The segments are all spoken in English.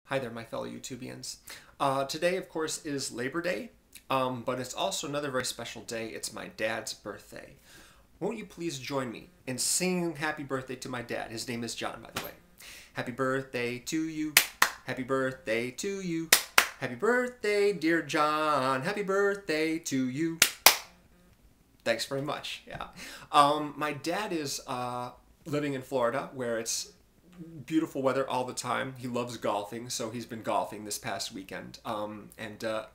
Hi there, my fellow YouTubians. Today, of course, is Labor Day, but it's also another very special day. It's my dad's birthday. Won't you please join me in singing happy birthday to my dad? His name is John, by the way. Happy birthday to you. Happy birthday to you. Happy birthday, dear John. Happy birthday to you. Thanks very much. Yeah. My dad is living in Florida, where it's beautiful weather all the time. He loves golfing, so he's been golfing this past weekend.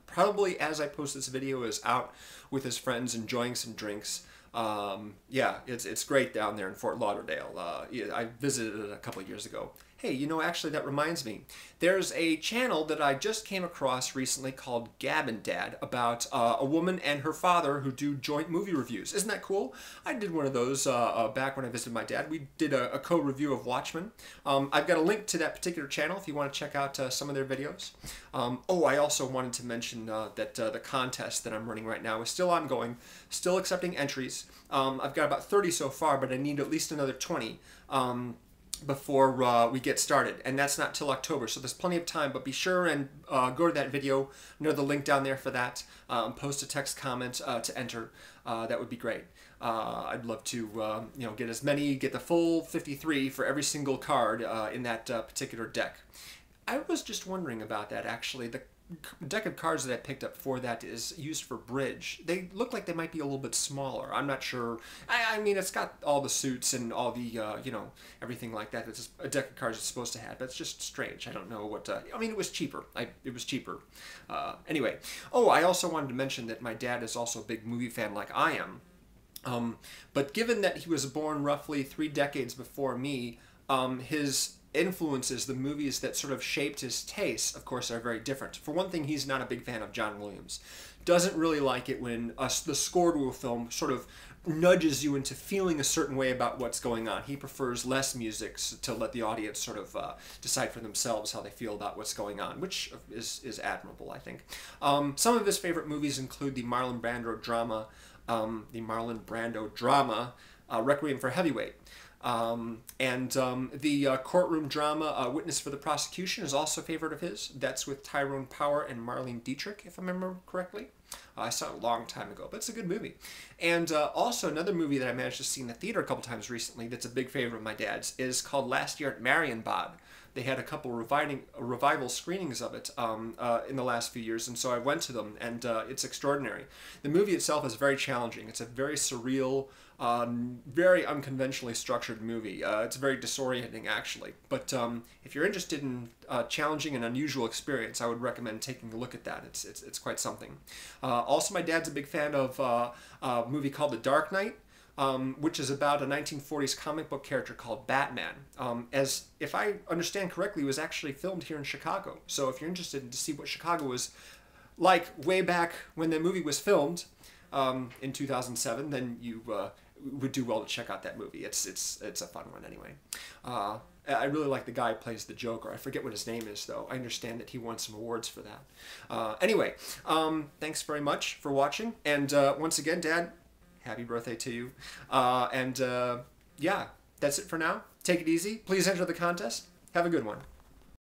Probably as I post this video is out with his friends enjoying some drinks. Yeah, it's great down there in Fort Lauderdale. Yeah, I visited it a couple of years ago. Hey, you know, actually that reminds me. There's a channel that I just came across recently called Gab and Dad about a woman and her father who do joint movie reviews. Isn't that cool? I did one of those back when I visited my dad. We did a co-review of Watchmen. I've got a link to that particular channel if you want to check out some of their videos. Oh, I also wanted to mention that the contest that I'm running right now is still ongoing, still accepting entries. I've got about 30 so far, but I need at least another 20. Before we get started, and that's not till October, so there's plenty of time. But be sure and go to that video, know the link down there for that. Post a text comment to enter. That would be great. I'd love to you know, get the full 53 for every single card in that particular deck. I was just wondering about that, actually. The deck of cards that I picked up for that is used for bridge. They look like they might be a little bit smaller. I'm not sure. I mean, it's got all the suits and all the, you know, everything like that that a deck of cards is supposed to have, but it's just strange. I don't know what, I mean, it was cheaper. It was cheaper. Anyway. Oh, I also wanted to mention that my dad is also a big movie fan like I am. But given that he was born roughly 3 decades before me, his influences, the movies that sort of shaped his tastes, of course, are very different. For one thing, he's not a big fan of John Williams. Doesn't really like it when the score to a film sort of nudges you into feeling a certain way about what's going on. He prefers less music to let the audience sort of decide for themselves how they feel about what's going on, which is admirable, I think. Some of his favorite movies include the Marlon Brando drama, Requiem for a Heavyweight. The courtroom drama Witness for the Prosecution is also a favorite of his. That's with Tyrone Power and Marlene Dietrich, if I remember correctly. I saw it a long time ago, but it's a good movie. And also another movie that I managed to see in the theater a couple times recently that's a big favorite of my dad's is called Last Year at Marienbad. They had a couple revival screenings of it in the last few years, and so I went to them, and it's extraordinary. The movie itself is very challenging. It's a very surreal, very unconventionally structured movie. It's very disorienting, actually. But if you're interested in challenging and unusual experience, I would recommend taking a look at that. It's quite something. Also, my dad's a big fan of a movie called The Dark Knight, which is about a 1940s comic book character called Batman. As if I understand correctly, it was actually filmed here in Chicago. So if you're interested to see what Chicago was like way back when the movie was filmed in 2007, then you would do well to check out that movie. It's a fun one anyway. I really like the guy who plays the Joker. I forget what his name is, though. I understand that he won some awards for that. Anyway, thanks very much for watching. And once again, Dad, happy birthday to you. Yeah, that's it for now. Take it easy. Please enter the contest. Have a good one.